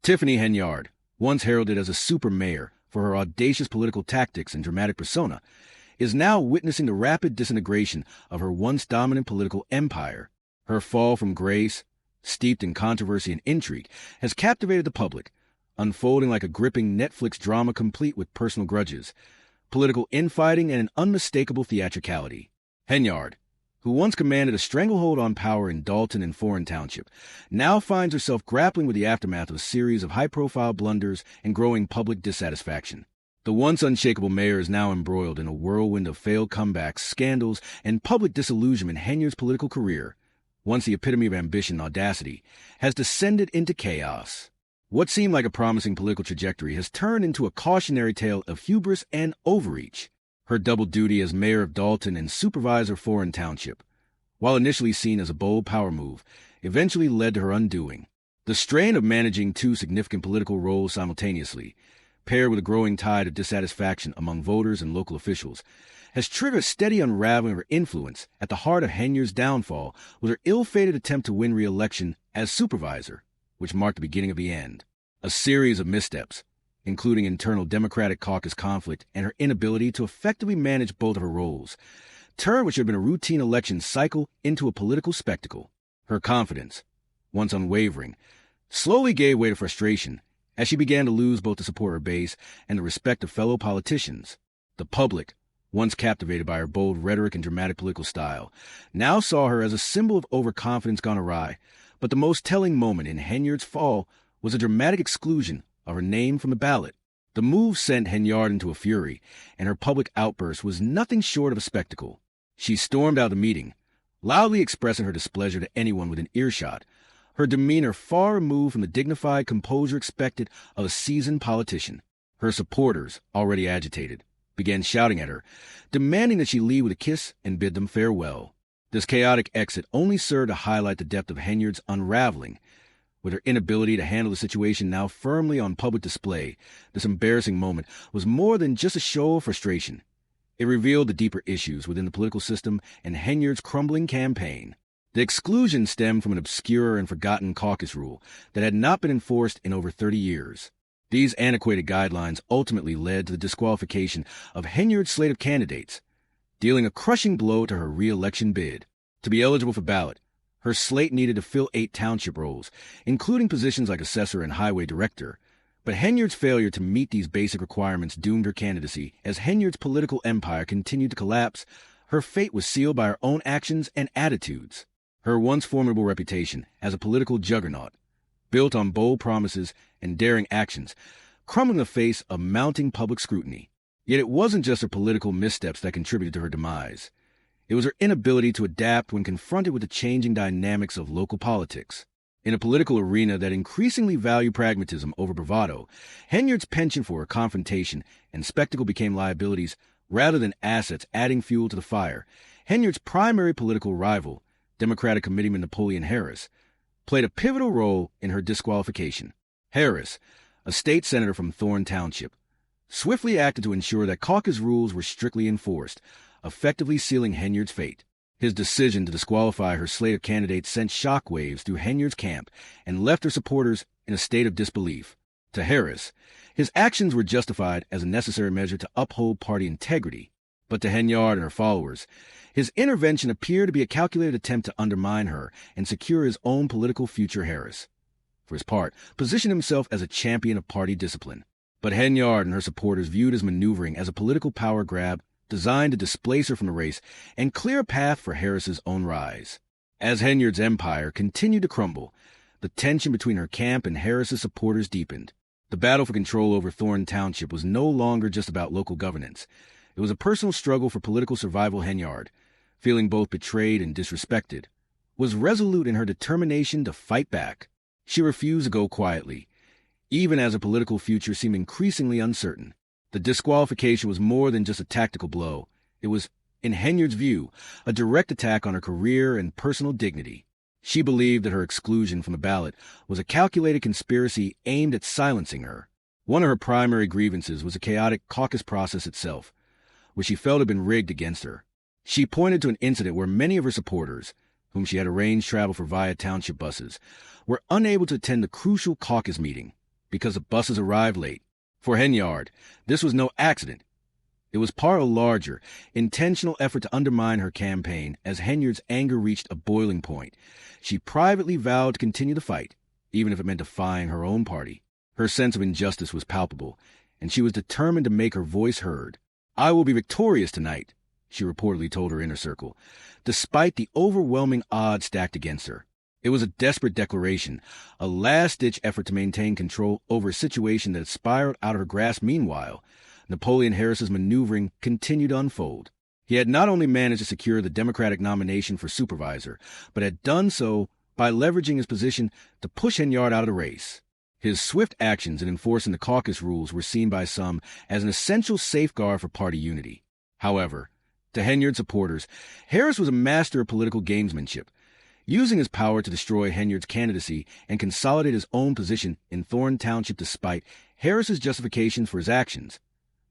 Tiffany Henyard, once heralded as a super mayor for her audacious political tactics and dramatic persona, is now witnessing the rapid disintegration of her once dominant political empire. Her fall from grace, steeped in controversy and intrigue, has captivated the public, unfolding like a gripping Netflix drama complete with personal grudges, political infighting, and an unmistakable theatricality. Henyard, who once commanded a stranglehold on power in Dalton and Foreign Township, now finds herself grappling with the aftermath of a series of high-profile blunders and growing public dissatisfaction. The once unshakable mayor is now embroiled in a whirlwind of failed comebacks, scandals, and public disillusionment. Henyard's political career, once the epitome of ambition and audacity, has descended into chaos. What seemed like a promising political trajectory has turned into a cautionary tale of hubris and overreach. Her double duty as mayor of Dalton and supervisor of Foreign Township, while initially seen as a bold power move, eventually led to her undoing. The strain of managing two significant political roles simultaneously, paired with a growing tide of dissatisfaction among voters and local officials, has triggered a steady unraveling of her influence. At the heart of Henyard's downfall was her ill-fated attempt to win re-election as supervisor, which marked the beginning of the end. A series of missteps, including internal Democratic caucus conflict and her inability to effectively manage both of her roles, turned what should have been a routine election cycle into a political spectacle. Her confidence, once unwavering, slowly gave way to frustration as she began to lose both the support of her base and the respect of fellow politicians. The public, once captivated by her bold rhetoric and dramatic political style, now saw her as a symbol of overconfidence gone awry. But the most telling moment in Henyard's fall was a dramatic exclusion of her name from the ballot. The move sent Henyard into a fury, and her public outburst was nothing short of a spectacle. She stormed out of the meeting, loudly expressing her displeasure to anyone within earshot, her demeanor far removed from the dignified composure expected of a seasoned politician. Her supporters, already agitated, began shouting at her, demanding that she leave with a kiss and bid them farewell. This chaotic exit only served to highlight the depth of Henyard's unraveling. With her inability to handle the situation now firmly on public display, this embarrassing moment was more than just a show of frustration. It revealed the deeper issues within the political system and Henyard's crumbling campaign. The exclusion stemmed from an obscure and forgotten caucus rule that had not been enforced in over 30 years. These antiquated guidelines ultimately led to the disqualification of Henyard's slate of candidates, dealing a crushing blow to her re-election bid. To be eligible for ballot, her slate needed to fill 8 township roles, including positions like assessor and highway director. But Henyard's failure to meet these basic requirements doomed her candidacy. As Henyard's political empire continued to collapse, her fate was sealed by her own actions and attitudes. Her once formidable reputation as a political juggernaut, built on bold promises and daring actions, crumbled in the face of mounting public scrutiny. Yet it wasn't just her political missteps that contributed to her demise. It was her inability to adapt when confronted with the changing dynamics of local politics. In a political arena that increasingly valued pragmatism over bravado, Henyard's penchant for confrontation and spectacle became liabilities rather than assets, adding fuel to the fire. Henyard's primary political rival, Democratic committeeman Napoleon Harris, played a pivotal role in her disqualification. Harris, a state senator from Foreign Township, swiftly acted to ensure that caucus rules were strictly enforced, effectively sealing Henyard's fate. His decision to disqualify her slate of candidates sent shockwaves through Henyard's camp and left her supporters in a state of disbelief. To Harris, his actions were justified as a necessary measure to uphold party integrity. But to Henyard and her followers, his intervention appeared to be a calculated attempt to undermine her and secure his own political future. Harris, for his part, positioned himself as a champion of party discipline. But Henyard and her supporters viewed his maneuvering as a political power grab designed to displace her from the race and clear a path for Harris's own rise. As Henyard's empire continued to crumble, the tension between her camp and Harris's supporters deepened. The battle for control over Thornton Township was no longer just about local governance. It was a personal struggle for political survival. Henyard, feeling both betrayed and disrespected, was resolute in her determination to fight back. She refused to go quietly, even as her political future seemed increasingly uncertain. The disqualification was more than just a tactical blow. It was, in Henyard's view, a direct attack on her career and personal dignity. She believed that her exclusion from the ballot was a calculated conspiracy aimed at silencing her. One of her primary grievances was the chaotic caucus process itself, which she felt had been rigged against her. She pointed to an incident where many of her supporters, whom she had arranged travel for via township buses, were unable to attend the crucial caucus meeting. because the buses arrived late. For Henyard, this was no accident. It was part of a larger, intentional effort to undermine her campaign. As Henyard's anger reached a boiling point, she privately vowed to continue the fight, even if it meant defying her own party. Her sense of injustice was palpable, and she was determined to make her voice heard. "I will be victorious tonight," she reportedly told her inner circle, despite the overwhelming odds stacked against her. It was a desperate declaration, a last-ditch effort to maintain control over a situation that had spiraled out of her grasp. Meanwhile, Napoleon Harris's maneuvering continued to unfold. He had not only managed to secure the Democratic nomination for supervisor, but had done so by leveraging his position to push Henyard out of the race. His swift actions in enforcing the caucus rules were seen by some as an essential safeguard for party unity. However, to Henyard supporters, Harris was a master of political gamesmanship, using his power to destroy Henyard's candidacy and consolidate his own position in Thorne Township despite Harris's justifications for his actions.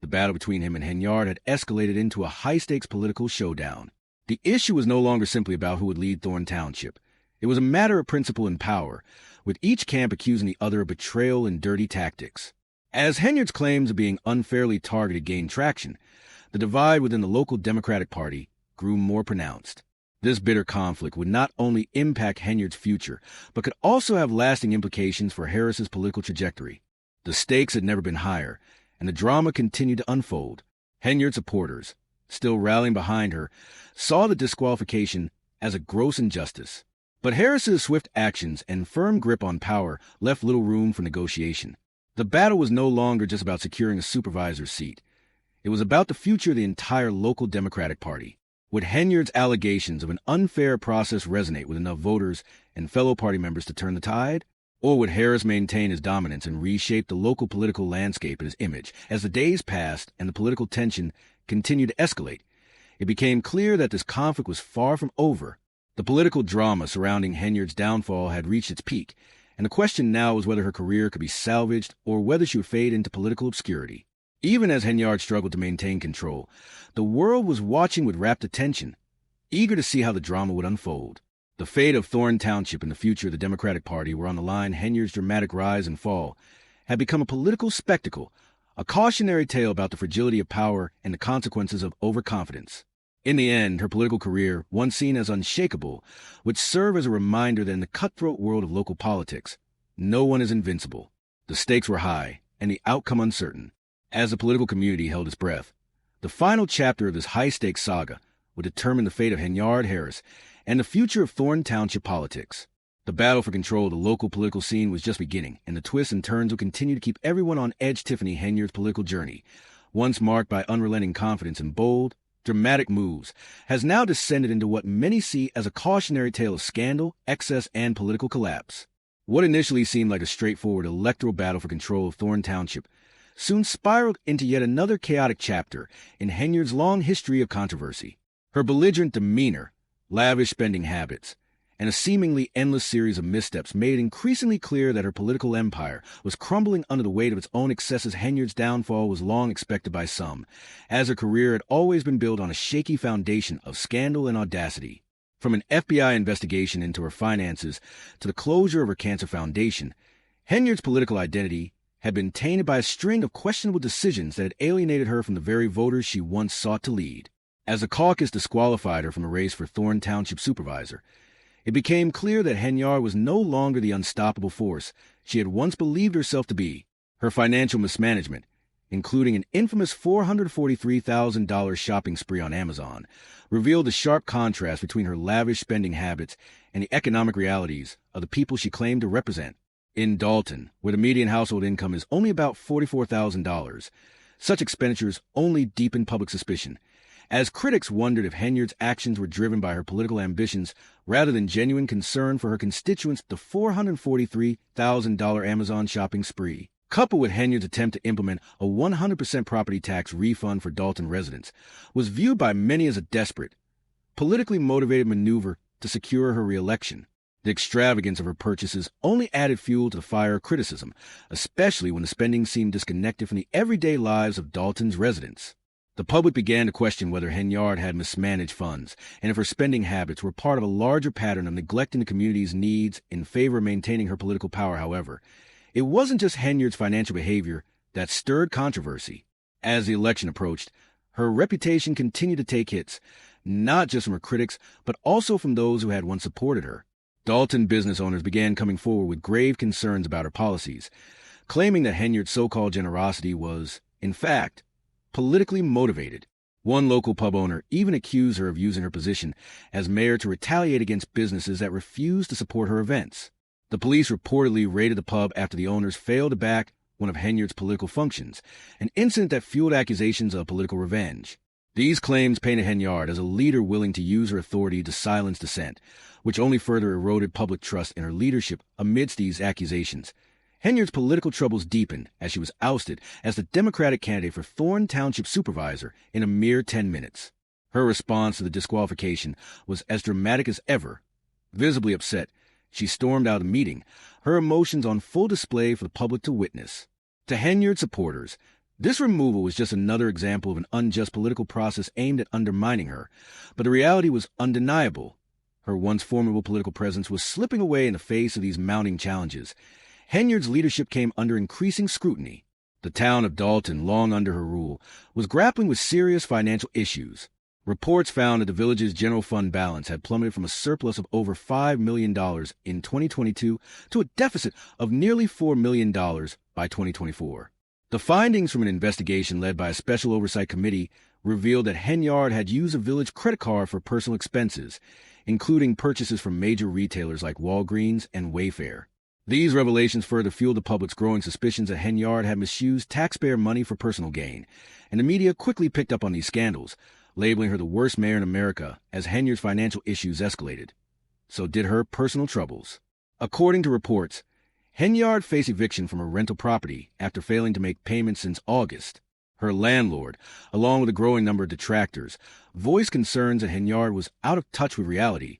The battle between him and Henyard had escalated into a high-stakes political showdown. The issue was no longer simply about who would lead Thorne Township. It was a matter of principle and power, with each camp accusing the other of betrayal and dirty tactics. As Henyard's claims of being unfairly targeted gained traction, the divide within the local Democratic Party grew more pronounced. This bitter conflict would not only impact Henyard's future, but could also have lasting implications for Harris's political trajectory. The stakes had never been higher, and the drama continued to unfold. Henyard's supporters, still rallying behind her, saw the disqualification as a gross injustice. But Harris's swift actions and firm grip on power left little room for negotiation. The battle was no longer just about securing a supervisor's seat. It was about the future of the entire local Democratic Party. Would Henyard's allegations of an unfair process resonate with enough voters and fellow party members to turn the tide? Or would Harris maintain his dominance and reshape the local political landscape in his image? As the days passed and the political tension continued to escalate, it became clear that this conflict was far from over. The political drama surrounding Henyard's downfall had reached its peak, and the question now was whether her career could be salvaged or whether she would fade into political obscurity. Even as Henyard struggled to maintain control, the world was watching with rapt attention, eager to see how the drama would unfold. The fate of Thorne Township and the future of the Democratic Party were on the line. Henyard's dramatic rise and fall had become a political spectacle, a cautionary tale about the fragility of power and the consequences of overconfidence. In the end, her political career, once seen as unshakable, would serve as a reminder that in the cutthroat world of local politics, no one is invincible. The stakes were high, and the outcome uncertain. As the political community held its breath, the final chapter of this high-stakes saga would determine the fate of Henyard Harris and the future of Thorne Township politics. The battle for control of the local political scene was just beginning, and the twists and turns would continue to keep everyone on edge. Tiffany Henyard's political journey, once marked by unrelenting confidence and bold, dramatic moves, has now descended into what many see as a cautionary tale of scandal, excess, and political collapse. What initially seemed like a straightforward electoral battle for control of Thorne Township soon spiraled into yet another chaotic chapter in Henyard's long history of controversy. Her belligerent demeanor, lavish spending habits, and a seemingly endless series of missteps made it increasingly clear that her political empire was crumbling under the weight of its own excesses. Henyard's downfall was long expected by some, as her career had always been built on a shaky foundation of scandal and audacity. From an FBI investigation into her finances to the closure of her cancer foundation, Henyard's political identity had been tainted by a string of questionable decisions that had alienated her from the very voters she once sought to lead. As the caucus disqualified her from the race for Thorne Township supervisor, it became clear that Henyard was no longer the unstoppable force she had once believed herself to be. Her financial mismanagement, including an infamous $443,000 shopping spree on Amazon, revealed a sharp contrast between her lavish spending habits and the economic realities of the people she claimed to represent. In Dalton, where the median household income is only about $44,000, such expenditures only deepened public suspicion, as critics wondered if Henyard's actions were driven by her political ambitions rather than genuine concern for her constituents. The $443,000 Amazon shopping spree, coupled with Henyard's attempt to implement a 100% property tax refund for Dalton residents, was viewed by many as a desperate, politically motivated maneuver to secure her re-election. The extravagance of her purchases only added fuel to the fire of criticism, especially when the spending seemed disconnected from the everyday lives of Dalton's residents. The public began to question whether Henyard had mismanaged funds, and if her spending habits were part of a larger pattern of neglecting the community's needs in favor of maintaining her political power. However, It wasn't just Henyard's financial behavior that stirred controversy. As the election approached, her reputation continued to take hits, not just from her critics, but also from those who had once supported her. Dalton business owners began coming forward with grave concerns about her policies, claiming that Henyard's so-called generosity was, in fact, politically motivated. One local pub owner even accused her of using her position as mayor to retaliate against businesses that refused to support her events. The police reportedly raided the pub after the owners failed to back one of Henyard's political functions, an incident that fueled accusations of political revenge. These claims painted Henyard as a leader willing to use her authority to silence dissent, which only further eroded public trust in her leadership amidst these accusations. Henyard's political troubles deepened as she was ousted as the Democratic candidate for Thorne Township supervisor in a mere 10 minutes. Her response to the disqualification was as dramatic as ever. Visibly upset, she stormed out of the meeting, her emotions on full display for the public to witness. To Henyard supporters, this removal was just another example of an unjust political process aimed at undermining her, but the reality was undeniable. Her once formidable political presence was slipping away in the face of these mounting challenges. Henyard's leadership came under increasing scrutiny. The town of Dalton, long under her rule, was grappling with serious financial issues. Reports found that the village's general fund balance had plummeted from a surplus of over $5 million in 2022 to a deficit of nearly $4 million by 2024. The findings from an investigation led by a special oversight committee revealed that Henyard had used a village credit card for personal expenses, including purchases from major retailers like Walgreens and Wayfair. These revelations further fueled the public's growing suspicions that Henyard had misused taxpayer money for personal gain, and the media quickly picked up on these scandals, labeling her the worst mayor in America as Henyard's financial issues escalated. So did her personal troubles. According to reports, Henyard faced eviction from her rental property after failing to make payments since August. Her landlord, along with a growing number of detractors, voiced concerns that Henyard was out of touch with reality,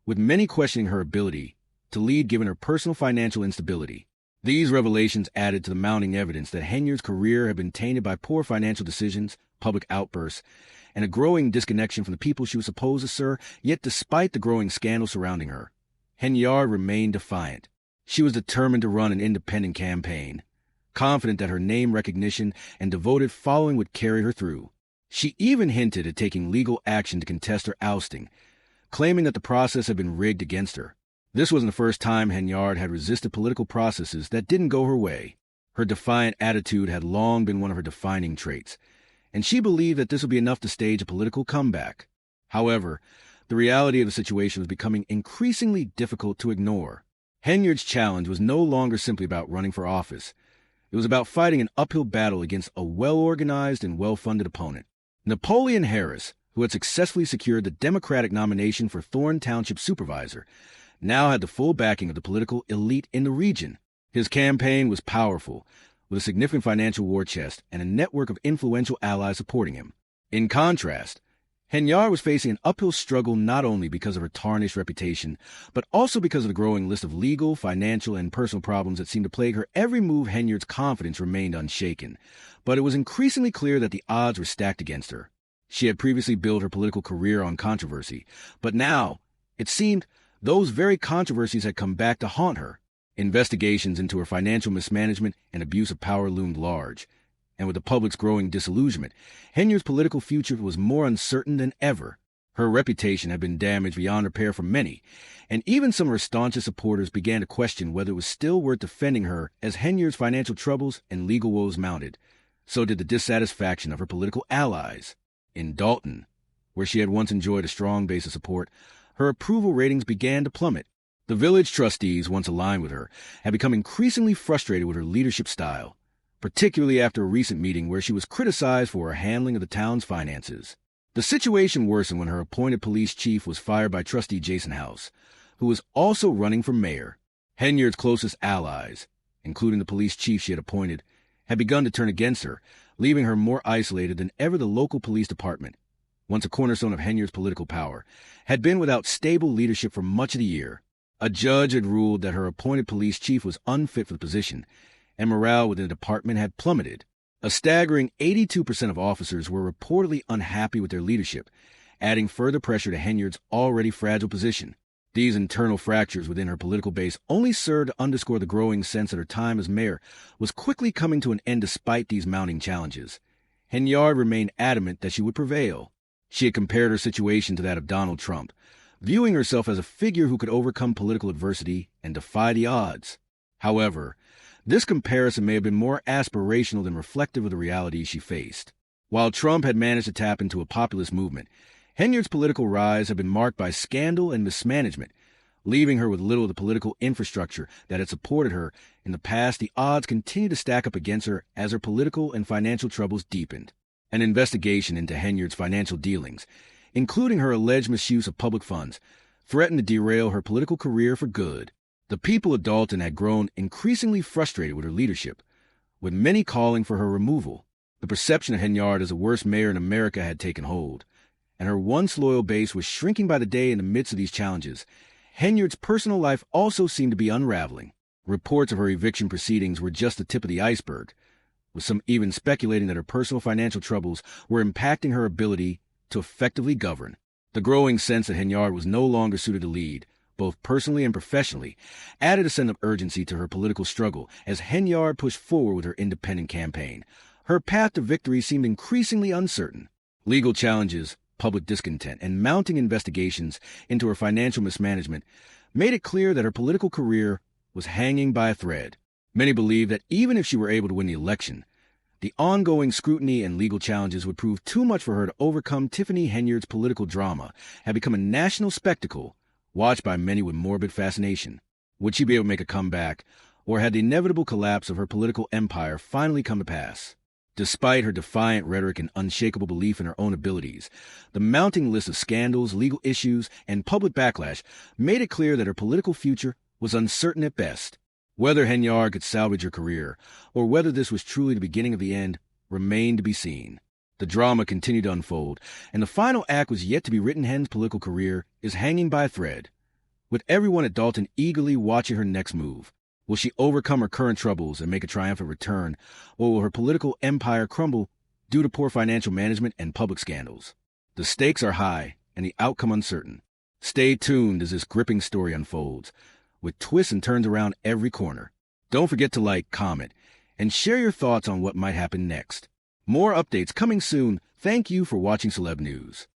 with many questioning her ability to lead given her personal financial instability. These revelations added to the mounting evidence that Henyard's career had been tainted by poor financial decisions, public outbursts, and a growing disconnection from the people she was supposed to serve. Yet despite the growing scandal surrounding her, Henyard remained defiant. She was determined to run an independent campaign, confident that her name recognition and devoted following would carry her through. She even hinted at taking legal action to contest her ousting, claiming that the process had been rigged against her. This wasn't the first time Henyard had resisted political processes that didn't go her way. Her defiant attitude had long been one of her defining traits, and she believed that this would be enough to stage a political comeback. However, the reality of the situation was becoming increasingly difficult to ignore. Henyard's challenge was no longer simply about running for office. It was about fighting an uphill battle against a well-organized and well-funded opponent. Napoleon Harris, who had successfully secured the Democratic nomination for Thorne Township supervisor, now had the full backing of the political elite in the region. His campaign was powerful, with a significant financial war chest and a network of influential allies supporting him. In contrast, Henyard was facing an uphill struggle not only because of her tarnished reputation, but also because of the growing list of legal, financial, and personal problems that seemed to plague her every move. Henyard's confidence remained unshaken, but it was increasingly clear that the odds were stacked against her. She had previously built her political career on controversy, but now, it seemed, those very controversies had come back to haunt her. Investigations into her financial mismanagement and abuse of power loomed large, and with the public's growing disillusionment, Henyard's political future was more uncertain than ever. Her reputation had been damaged beyond repair for many, and even some of her staunchest supporters began to question whether it was still worth defending her as Henyard's financial troubles and legal woes mounted. So did the dissatisfaction of her political allies. In Dalton, where she had once enjoyed a strong base of support, her approval ratings began to plummet. The village trustees, once aligned with her, had become increasingly frustrated with her leadership style, particularly after a recent meeting where she was criticized for her handling of the town's finances. The situation worsened when her appointed police chief was fired by trustee Jason House, who was also running for mayor. Henyard's closest allies, including the police chief she had appointed, had begun to turn against her, leaving her more isolated than ever. The local police department, once a cornerstone of Henyard's political power, had been without stable leadership for much of the year. A judge had ruled that her appointed police chief was unfit for the position, and morale within the department had plummeted. A staggering 82% of officers were reportedly unhappy with their leadership, adding further pressure to Henyard's already fragile position. These internal fractures within her political base only served to underscore the growing sense that her time as mayor was quickly coming to an end despite these mounting challenges. Henyard remained adamant that she would prevail. She had compared her situation to that of Donald Trump, viewing herself as a figure who could overcome political adversity and defy the odds. However, this comparison may have been more aspirational than reflective of the reality she faced. While Trump had managed to tap into a populist movement, Henyard's political rise had been marked by scandal and mismanagement. Leaving her with little of the political infrastructure that had supported her in the past, the odds continued to stack up against her as her political and financial troubles deepened. An investigation into Henyard's financial dealings, including her alleged misuse of public funds, threatened to derail her political career for good. The people of Dalton had grown increasingly frustrated with her leadership, with many calling for her removal. The perception of Henyard as the worst mayor in America had taken hold, and her once loyal base was shrinking by the day in the midst of these challenges. Henyard's personal life also seemed to be unraveling. Reports of her eviction proceedings were just the tip of the iceberg, with some even speculating that her personal financial troubles were impacting her ability to effectively govern. The growing sense that Henyard was no longer suited to lead, both personally and professionally, added a sense of urgency to her political struggle as Henyard pushed forward with her independent campaign. Her path to victory seemed increasingly uncertain. Legal challenges, public discontent, and mounting investigations into her financial mismanagement made it clear that her political career was hanging by a thread. Many believed that even if she were able to win the election, the ongoing scrutiny and legal challenges would prove too much for her to overcome. Tiffany Henyard's political drama had become a national spectacle, watched by many with morbid fascination. Would she be able to make a comeback, or had the inevitable collapse of her political empire finally come to pass? Despite her defiant rhetoric and unshakable belief in her own abilities, the mounting list of scandals, legal issues, and public backlash made it clear that her political future was uncertain at best. Whether Henyard could salvage her career, or whether this was truly the beginning of the end, remained to be seen. The drama continued to unfold, and the final act was yet to be written. Hen's political career is hanging by a thread, with everyone at Dalton eagerly watching her next move. Will she overcome her current troubles and make a triumphant return, or will her political empire crumble due to poor financial management and public scandals? The stakes are high, and the outcome uncertain. Stay tuned as this gripping story unfolds, with twists and turns around every corner. Don't forget to like, comment, and share your thoughts on what might happen next. More updates coming soon. Thank you for watching Celeb News.